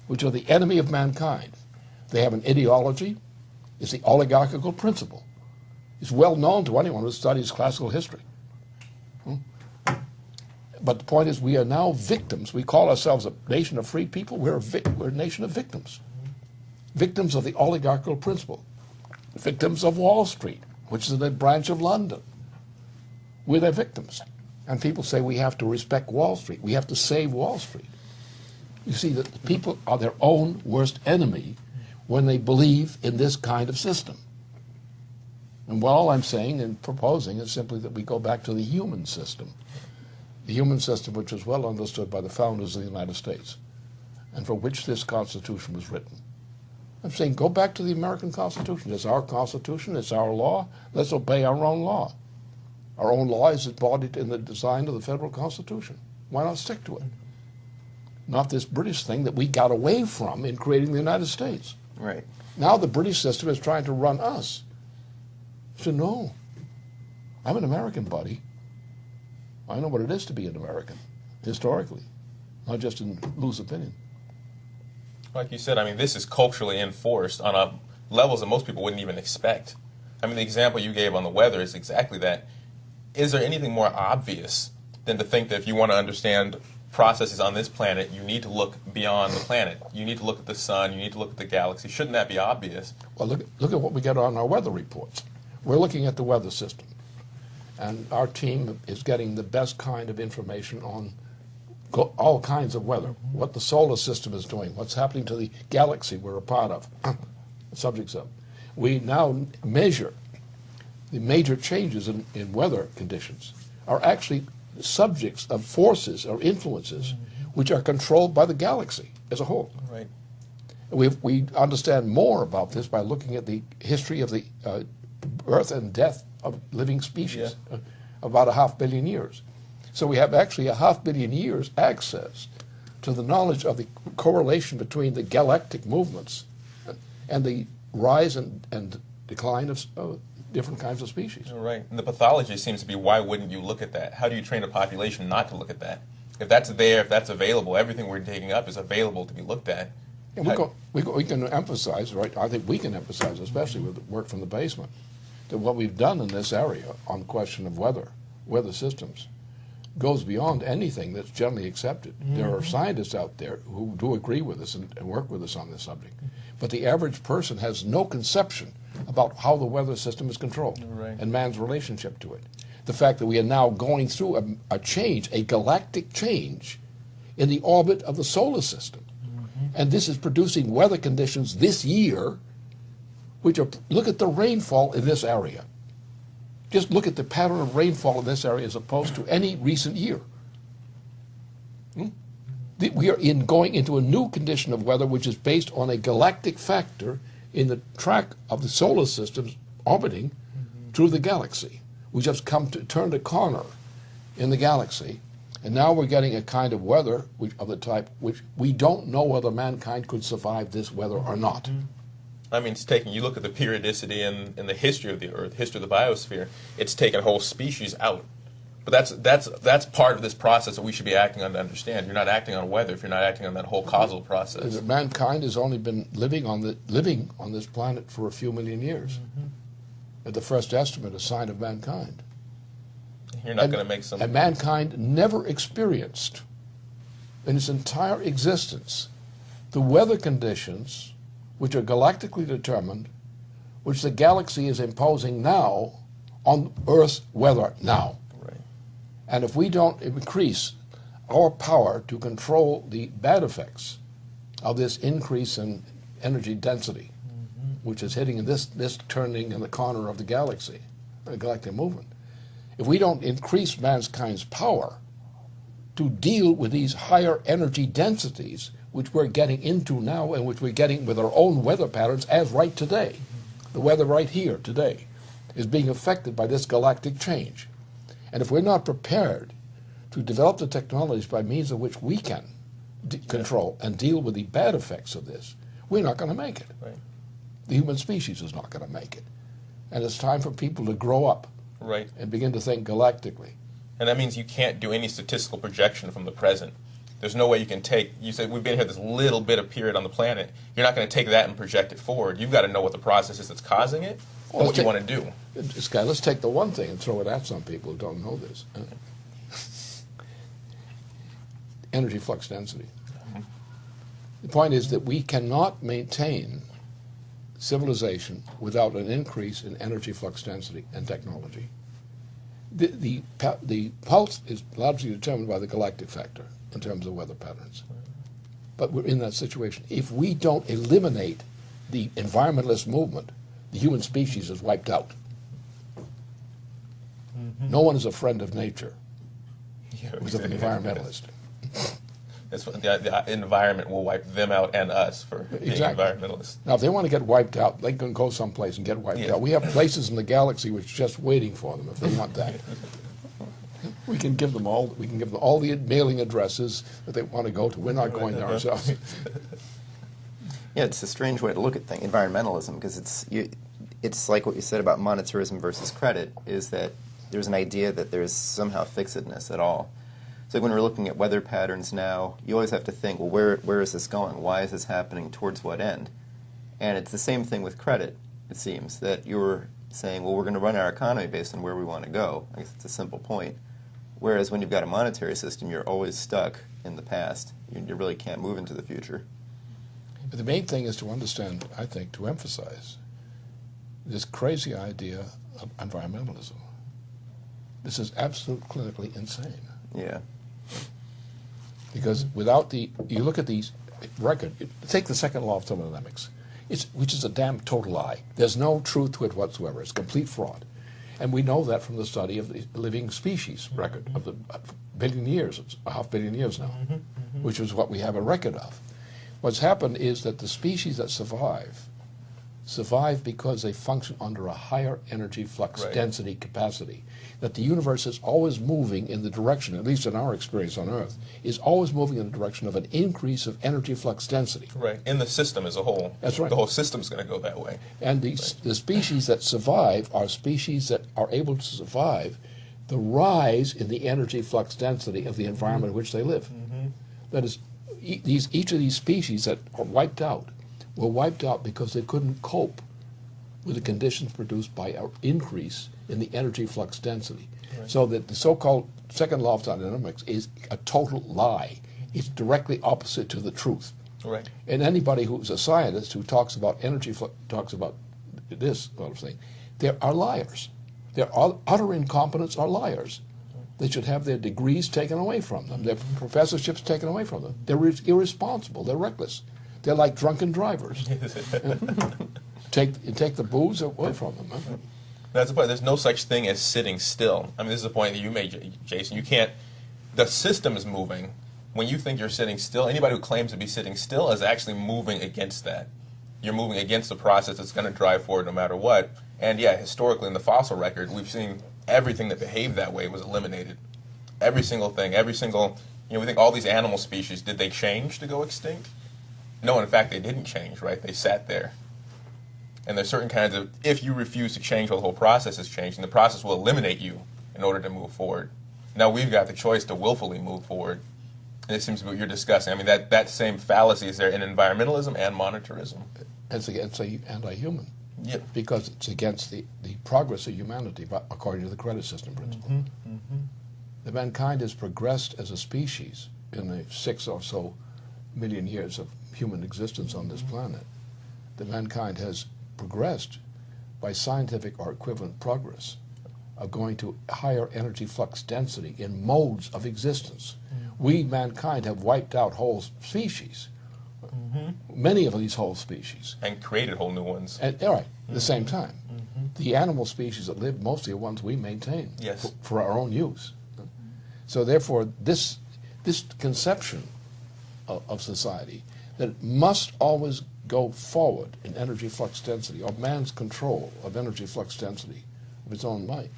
which are the enemy of mankind. They have an ideology. It's the oligarchical principle. It's well known to anyone who studies classical history. But the point is, we are now victims. We call ourselves a nation of free people. We're a nation of victims. Victims of the oligarchical principle. Victims of Wall Street, which is a branch of London. We're their victims. And people say we have to respect Wall Street. We have to save Wall Street. You see, that the people are their own worst enemy when they believe in this kind of system. And what all I'm saying and proposing is simply that we go back to the human system. The human system which was well understood by the founders of the United States and for which this Constitution was written. I'm saying go back to the American Constitution. It's our Constitution, it's our law. Let's obey our own law. Our own law is embodied in the design of the federal Constitution. Why not stick to it? Not this British thing that we got away from in creating the United States. Right. Now the British system is trying to run us. So no, I'm an American, buddy. I know what it is to be an American, historically, not just in loose opinion. Like you said, I mean, this is culturally enforced on levels that most people wouldn't even expect. I mean, the example you gave on the weather is exactly that. Is there anything more obvious than to think that if you want to understand processes on this planet, you need to look beyond the planet? You need to look at the sun, you need to look at the galaxy. Shouldn't that be obvious? Well, look at what we get on our weather reports. We're looking at the weather system, and our team is getting the best kind of information on all kinds of weather, what the solar system is doing, what's happening to the galaxy we're a part of, subjects of. We now measure the major changes in weather conditions are actually subjects of forces or influences which are controlled by the galaxy as a whole. Right. We understand more about this by looking at the history of the birth and death of living species, about 500 million years. So we have actually 500 million years access to the knowledge of the correlation between the galactic movements and the rise and decline of different kinds of species. Right. And the pathology seems to be, why wouldn't you look at that? How do you train a population not to look at that? If that's there, if that's available, everything we're digging up is available to be looked at. And we can emphasize, right, I think we can emphasize, especially with the work from the basement, that what we've done in this area on question of weather systems, goes beyond anything that's generally accepted. There are scientists out there who do agree with us and work with us on this subject. But the average person has no conception about how the weather system is controlled and man's relationship to it. The fact that we are now going through a change, a galactic change, in the orbit of the solar system. And this is producing weather conditions this year, which are, look at the rainfall in this area. Just look at the pattern of rainfall in this area as opposed to any recent year. We are going into a new condition of weather which is based on a galactic factor in the track of the solar system orbiting through the galaxy. We just turned a corner in the galaxy, and now we're getting a kind of weather of the type which we don't know whether mankind could survive this weather or not. I mean, you look at the periodicity in the history of the Earth, history of the biosphere, it's taken whole species out. But that's part of this process that we should be acting on to understand. You're not acting on weather if you're not acting on that whole causal process. Mankind has only been living on this planet for a few million years. At the first estimate, a sign of mankind. You're not going to make some... And mankind never experienced, in its entire existence, the weather conditions which are galactically determined, which the galaxy is imposing now on Earth's weather now. Right. And if we don't increase our power to control the bad effects of this increase in energy density, which is hitting this turning in the corner of the galaxy, the galactic movement, if we don't increase mankind's power to deal with these higher energy densities, which we're getting into now and which we're getting with our own weather patterns as right today. The weather right here today is being affected by this galactic change. And if we're not prepared to develop the technologies by means of which we can control and deal with the bad effects of this, we're not going to make it. Right. The human species is not going to make it. And it's time for people to grow up and begin to think galactically. And that means you can't do any statistical projection from the present. There's no way you can you said we've been here this little bit of period on the planet. You're not going to take that and project it forward. You've got to know what the process is that's causing it and what you want to do. Scott, let's take the one thing and throw it at some people who don't know this. Energy flux density. The point is that we cannot maintain civilization without an increase in energy flux density and technology. The pulse is largely determined by the galactic factor in terms of weather patterns. But we're in that situation. If we don't eliminate the environmentalist movement, the human species is wiped out. No one is a friend of nature who's an environmentalist. The environment will wipe them out and us for being environmentalists. Now, if they want to get wiped out, they can go someplace and get wiped out. We have places in the galaxy which are just waiting for them if they want that. We can give them all the mailing addresses that they want to go to. We're not going there ourselves. Yeah, it's a strange way to look at things, environmentalism, because it's like what you said about monetarism versus credit, is that there's an idea that there's somehow fixedness at all. So when we're looking at weather patterns now, you always have to think, well, where is this going? Why is this happening? Towards what end? And it's the same thing with credit, it seems, that you're saying, well, we're going to run our economy based on where we want to go. I guess it's a simple point. Whereas when you've got a monetary system, you're always stuck in the past. You really can't move into the future. But the main thing is to understand, I think, to emphasize this crazy idea of environmentalism. This is absolutely clinically insane. Yeah. Because you look at these take the second law of thermodynamics, which is a damn total lie. There's no truth to it whatsoever. It's complete fraud. And we know that from the study of the living species record of the billion years, it's a half billion years now, which is what we have a record of. What's happened is that the species that survive because they function under a higher energy flux density capacity. That the universe is always moving in the direction, at least in our experience on Earth, is always moving in the direction of an increase of energy flux density. Right, in the system as a whole. That's right. The whole system's going to go that way. And the species that survive are species that are able to survive the rise in the energy flux density of the environment in which they live. That is, each of these species that are wiped out were wiped out because they couldn't cope with the conditions produced by our increase in the energy flux density. Right. So that the so-called second law of dynamics is a total lie. It's directly opposite to the truth. Right. And anybody who's a scientist who talks about energy flux, talks about this sort of thing, they are liars. Their utter incompetence are liars. They should have their degrees taken away from them, their professorships taken away from them. They're irresponsible. They're reckless. They're like drunken drivers. Take the booze away from them. Huh? That's the point. There's no such thing as sitting still. I mean, this is the point that you made, Jason. You can't. The system is moving. When you think you're sitting still, anybody who claims to be sitting still is actually moving against that. You're moving against the process that's going to drive forward no matter what. And yeah, historically in the fossil record, we've seen everything that behaved that way was eliminated. Every single thing, every single, we think all these animal species, did they change to go extinct? No, in fact, they didn't change, right? They sat there. And there's certain kinds of, if you refuse to change while the whole process is changing, the process will eliminate you in order to move forward. Now we've got the choice to willfully move forward. And it seems to be what you're discussing. I mean, that same fallacy is there in environmentalism and monetarism. It's against anti-human. Yep. Because it's against the progress of humanity, according to the credit system principle. Mm-hmm. Mm-hmm. That mankind has progressed as a species in the 6 or so million years of human existence on this planet. That mankind has progressed by scientific or equivalent progress of going to higher energy flux density in modes of existence. Mm-hmm. We, mankind, have wiped out whole species. Mm-hmm. Many of these whole species. And created whole new ones. And, all right, at the same time. Mm-hmm. The animal species that live mostly are ones we maintain for our own use. So therefore, this conception of society that it must always go forward in energy flux density, or man's control of energy flux density of its own might,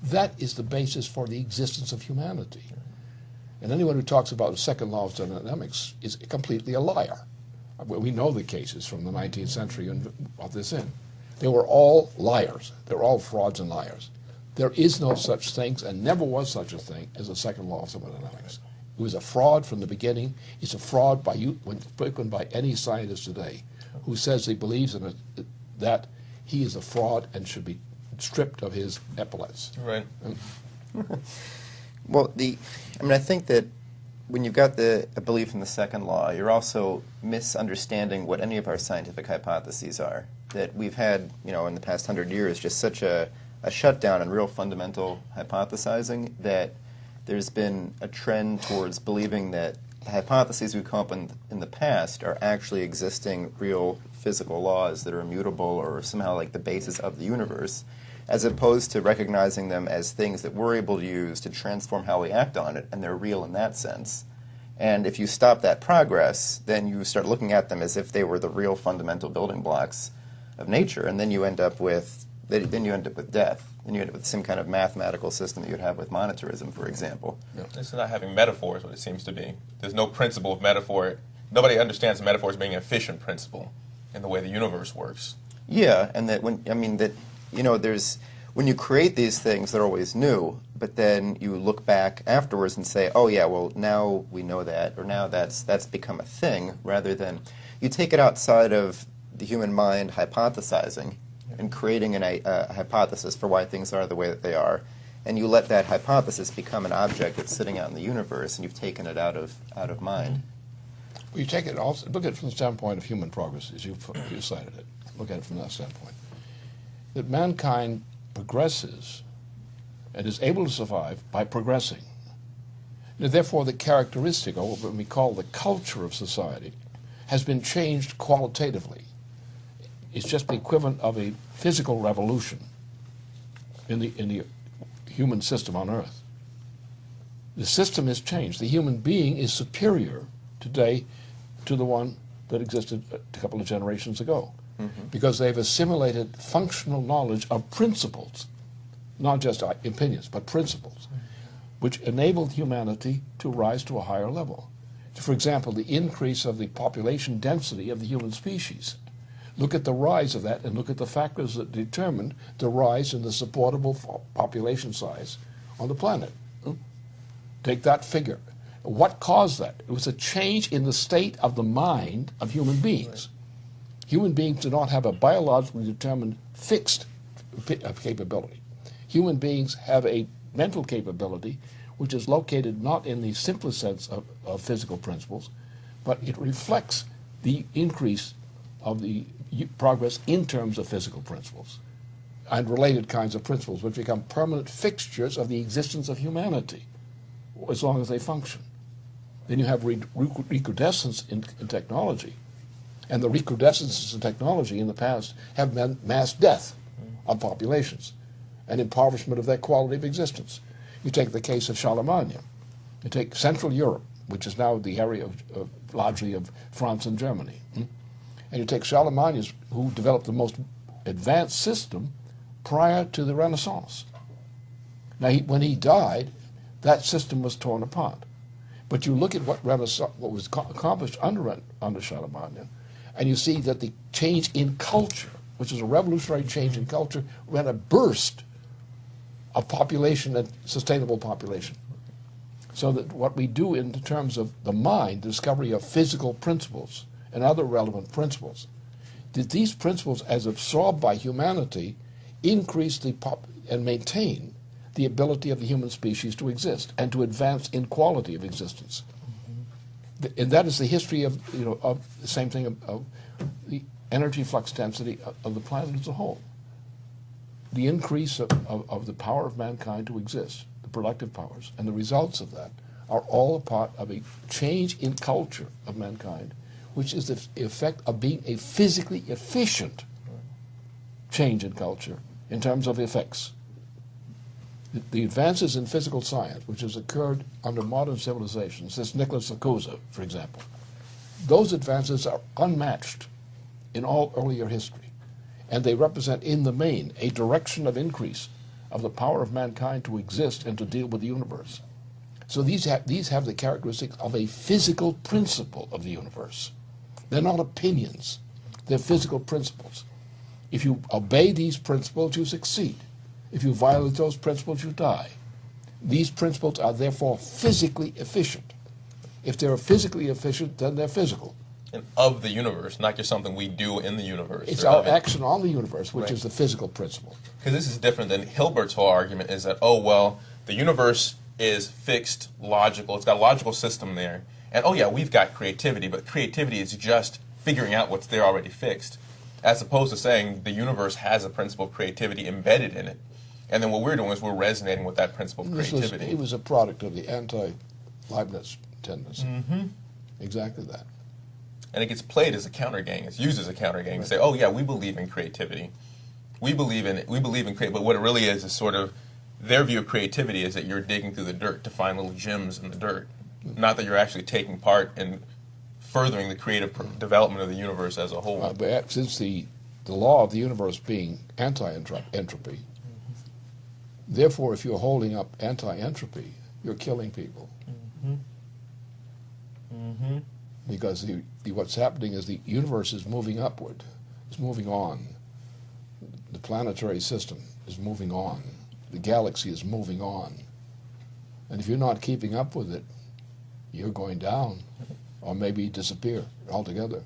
that is the basis for the existence of humanity. And anyone who talks about the second law of dynamics is completely a liar. We know the cases from the 19th century and of this in. They were all liars. They were all frauds and liars. There is no such thing, and never was such a thing, as a second law of thermodynamics. It was a fraud from the beginning. It's a fraud when spoken by any scientist today who says he believes in it, that he is a fraud and should be stripped of his epaulets. Right. Well, I think that when you've got a belief in the second law, you're also misunderstanding what any of our scientific hypotheses are. That we've had, in the past 100 years, just such a shutdown in real fundamental hypothesizing that there's been a trend towards believing that the hypotheses we've come up with in the past are actually existing real physical laws that are immutable or somehow like the basis of the universe, as opposed to recognizing them as things that we're able to use to transform how we act on it, and they're real in that sense. And if you stop that progress, then you start looking at them as if they were the real fundamental building blocks of nature, and then you end up with death. Then you end up with the same kind of mathematical system that you'd have with monetarism, for example. Yeah. This is not having metaphors, what it seems to be. There's no principle of metaphor. Nobody understands metaphor as being an efficient principle in the way the universe works. Yeah, and that when you create these things, they're always new, but then you look back afterwards and say, oh yeah, well now we know that, or now that's become a thing, rather than you take it outside of the human mind hypothesizing and creating a hypothesis for why things are the way that they are, and you let that hypothesis become an object that's sitting out in the universe, and you've taken it out of mind. Well, you take it also, look at it from the standpoint of human progress, as you cited it. Look at it from that standpoint. That mankind progresses and is able to survive by progressing. And therefore, the characteristic, or what we call the culture of society, has been changed qualitatively. It's just the equivalent of a physical revolution in the human system on Earth. The system has changed. The human being is superior today to the one that existed a couple of generations ago, because they've assimilated functional knowledge of principles, not just opinions, but principles, which enabled humanity to rise to a higher level. For example, the increase of the population density of the human species. Look at the rise of that, and look at the factors that determined the rise in the supportable population size on the planet. Take that figure. What caused that? It was a change in the state of the mind of human beings. Human beings do not have a biologically determined fixed capability. Human beings have a mental capability which is located not in the simplest sense of physical principles, but it reflects the increase of the progress in terms of physical principles and related kinds of principles, which become permanent fixtures of the existence of humanity as long as they function. Then you have recrudescence in technology, and the recrudescences in technology in the past have meant mass death of populations and impoverishment of their quality of existence. You take the case of Charlemagne. You take Central Europe, which is now the area largely of France and Germany. And you take Charlemagne, who developed the most advanced system prior to the Renaissance. Now, when he died, that system was torn apart. But you look at what was accomplished under Charlemagne, and you see that the change in culture, which is a revolutionary change in culture, ran a burst of population and sustainable population. So that what we do in terms of the mind, the discovery of physical principles and other relevant principles, that these principles, as absorbed by humanity, increase and maintain the ability of the human species to exist and to advance in quality of existence. And that is the history of the same thing of the energy flux density of the planet as a whole. The increase of the power of mankind to exist, the productive powers, and the results of that are all a part of a change in culture of mankind, which is the effect of being a physically efficient change in culture in terms of effects. The advances in physical science, which has occurred under modern civilization, since Nicholas Lacuza, for example, those advances are unmatched in all earlier history. And they represent, in the main, a direction of increase of the power of mankind to exist and to deal with the universe. So these have the characteristics of a physical principle of the universe. They're not opinions. They're physical principles. If you obey these principles, you succeed. If you violate those principles, you die. These principles are therefore physically efficient. If they're physically efficient, then they're physical. And of the universe, not just something we do in the universe. It's our action on the universe, which is the physical principle. Because this is different than Hilbert's whole argument is that, oh, well, the universe is fixed, logical, it's got a logical system there. And, oh, yeah, we've got creativity, but creativity is just figuring out what's there already fixed, as opposed to saying the universe has a principle of creativity embedded in it. And then what we're doing is we're resonating with that principle of creativity. He was a product of the anti-Leibniz tendency. Exactly that. And it gets played as a counter gang. It's used as a counter gang to say, "Oh yeah, we believe in creativity. We believe in creativity." But what it really is sort of their view of creativity is that you're digging through the dirt to find little gems in the dirt, not that you're actually taking part in furthering the creative development of the universe as a whole. But since the law of the universe being anti-entropy, therefore, if you're holding up anti-entropy, you're killing people. Because what's happening is the universe is moving upward. It's moving on. The planetary system is moving on. The galaxy is moving on. And if you're not keeping up with it, you're going down or maybe disappear altogether.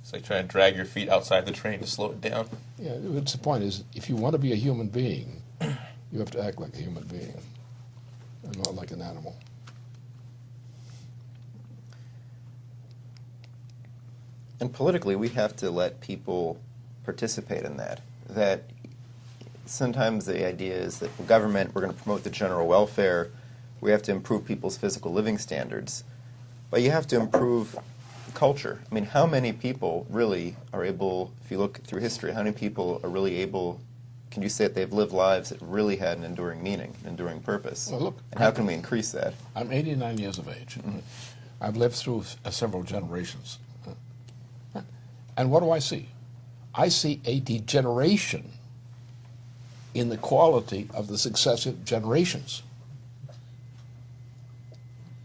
It's like trying to drag your feet outside the train to slow it down. Yeah, the point is, if you want to be a human being, you have to act like a human being and not like an animal. And politically, we have to let people participate in that. That sometimes the idea is that for government, we're going to promote the general welfare. We have to improve people's physical living standards. But you have to improve culture. I mean, how many people really are able, if you look through history, how many people are really able, can you say that they've lived lives that really had an enduring meaning, an enduring purpose? Well, look, and how can we increase that? I'm 89 years of age. I've lived through several generations. And what do I see? I see a degeneration in the quality of the successive generations.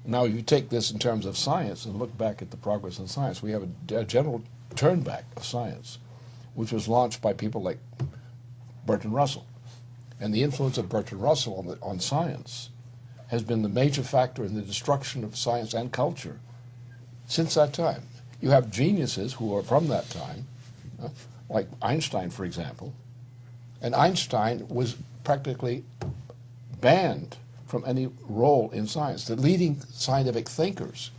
Now, you take this in terms of science and look back at the progress in science. We have a general turnback of science, which was launched by people like Bertrand Russell. And the influence of Bertrand Russell on science has been the major factor in the destruction of science and culture since that time. You have geniuses who are from that time like Einstein, for example. And Einstein was practically banned from any role in science. The leading scientific thinkers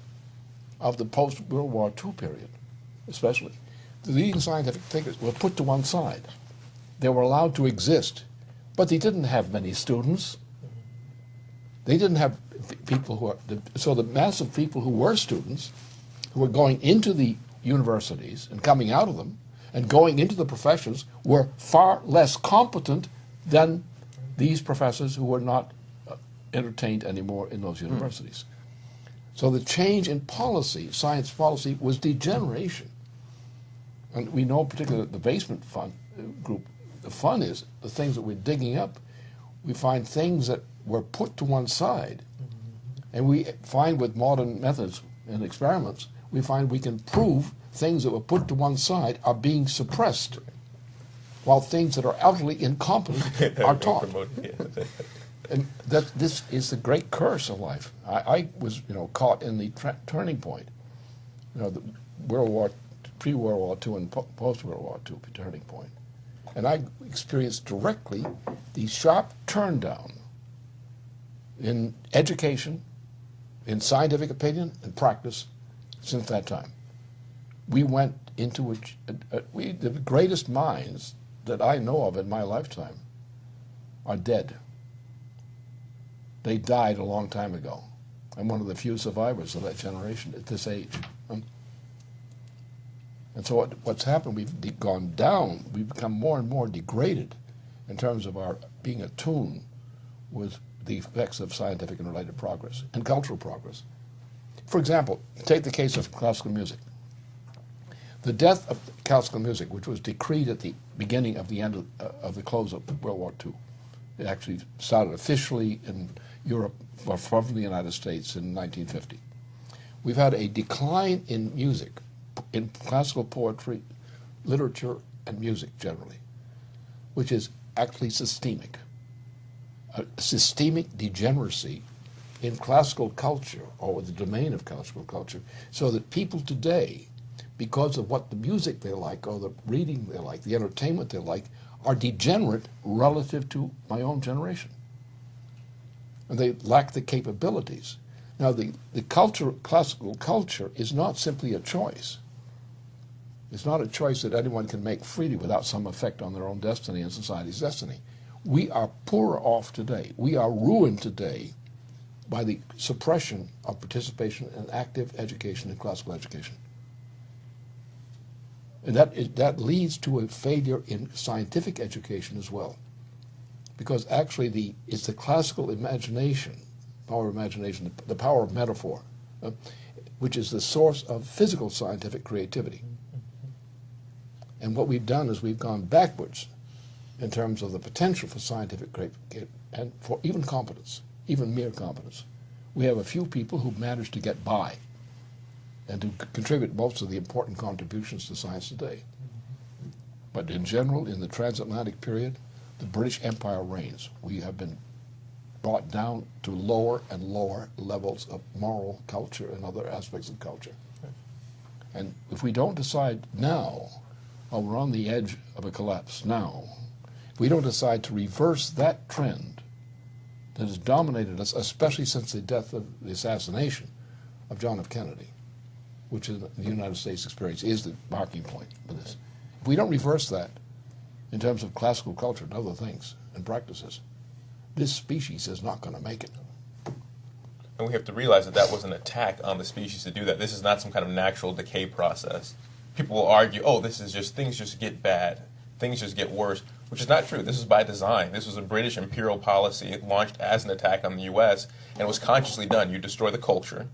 of the post-World War II period, especially, the leading scientific thinkers were put to one side. They were allowed to exist, but they didn't have many students. They didn't have people who are, so the mass of people who were students, who were going into the universities and coming out of them and going into the professions, were far less competent than these professors who were not entertained anymore in those universities. So the change in policy, science policy, was degeneration. And we know particularly the basement fund group, the fun is the things that we're digging up, we find things that were put to one side, and we find with modern methods and experiments, we find we can prove things that were put to one side are being suppressed, while things that are utterly incompetent are taught. And this is the great curse of life. I was, caught in the turning point, the World War, pre-World War II and post-World War II turning point. And I experienced directly the sharp turn down in education, in scientific opinion and practice since that time. We went into the greatest minds that I know of in my lifetime are dead. They died a long time ago. I'm one of the few survivors of that generation at this age. And so what's happened, we've gone down, we've become more and more degraded in terms of our being attuned with the effects of scientific and related progress and cultural progress. For example, take the case of classical music. The death of classical music, which was decreed at the beginning of the end of the close of World War II. It actually started officially in Europe from the United States in 1950. We've had a decline in music, in classical poetry, literature, and music generally, which is actually systemic. A systemic degeneracy in classical culture, or the domain of classical culture, so that people today, because of what the music they like, or the reading they like, the entertainment they like, are degenerate relative to my own generation. And they lack the capabilities. Now, the classical culture is not simply a choice. It's not a choice that anyone can make freely without some effect on their own destiny and society's destiny. We are poorer off today. We are ruined today by the suppression of participation in active education and classical education. And that leads to a failure in scientific education as well. Because actually it's the classical imagination, power of imagination, the power of metaphor, which is the source of physical scientific creativity. And what we've done is we've gone backwards in terms of the potential for scientific creativity and for even competence, even mere competence. We have a few people who've managed to get by and to contribute most of the important contributions to science today. But in general, in the transatlantic period, the British Empire reigns. We have been brought down to lower and lower levels of moral culture and other aspects of culture. And if we don't decide now, while we're on the edge of a collapse now, if we don't decide to reverse that trend that has dominated us, especially since the death of the assassination of John F. Kennedy, which is the United States experience, is the marking point for this. If we don't reverse that in terms of classical culture and other things and practices, this species is not going to make it. And we have to realize that that was an attack on the species to do that. This is not some kind of natural decay process. People will argue, oh, this is just, things just get bad, things just get worse, which is not true. This is by design. This was a British imperial policy launched as an attack on the U.S., and it was consciously done. You destroy the culture.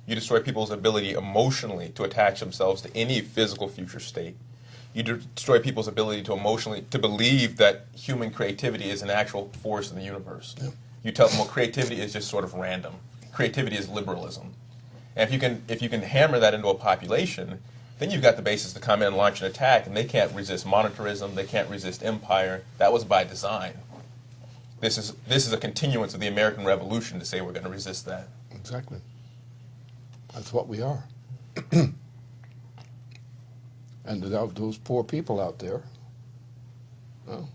You destroy people's ability emotionally to attach themselves to any physical future state. You destroy people's ability to emotionally, to believe that human creativity is an actual force in the universe. Yeah. You tell them, well, creativity is just sort of random. Creativity is liberalism. And if you can hammer that into a population, then you've got the basis to come in and launch an attack, and they can't resist monetarism, they can't resist empire. That was by design. This is a continuance of the American Revolution to say we're going to resist that. Exactly. That's what we are. And those poor people out there, well,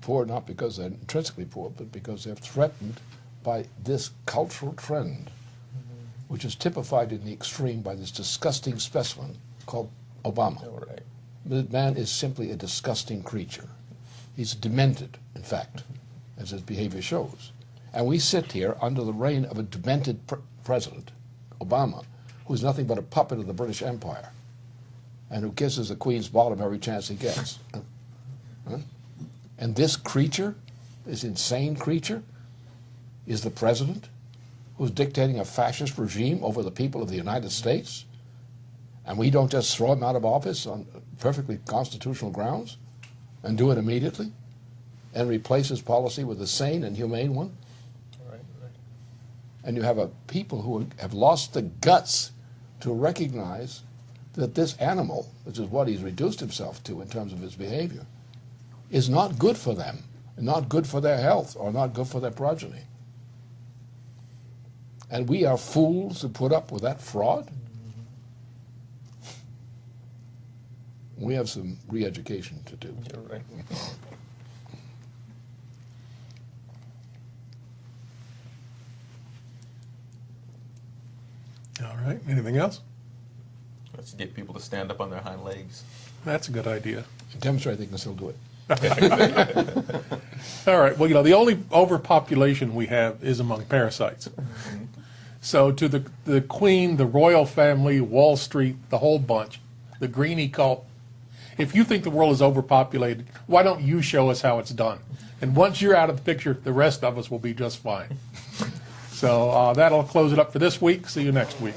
poor not because they're intrinsically poor, but because they're threatened by this cultural trend, which is typified in the extreme by this disgusting specimen called Obama. All right. The man is simply a disgusting creature. He's demented, in fact, as his behavior shows. And we sit here under the reign of a demented president, Obama, who's nothing but a puppet of the British Empire and who kisses the Queen's bottom every chance he gets. And this creature, this insane creature, is the president who's dictating a fascist regime over the people of the United States? And we don't just throw him out of office on perfectly constitutional grounds and do it immediately and replace his policy with a sane and humane one? Right. And you have a people who have lost the guts to recognize that this animal, which is what he's reduced himself to in terms of his behavior, is not good for them, not good for their health, or not good for their progeny. And we are fools to put up with that fraud? We have some re-education to do. You're right. All right, anything else? Let's get people to stand up on their hind legs. That's a good idea. Demonstrate they can still do it. All right, well, the only overpopulation we have is among parasites. So to the Queen, the royal family, Wall Street, the whole bunch, the Greenie cult, if you think the world is overpopulated, why don't you show us how it's done? And once you're out of the picture, the rest of us will be just fine. So that'll close it up for this week. See you next week.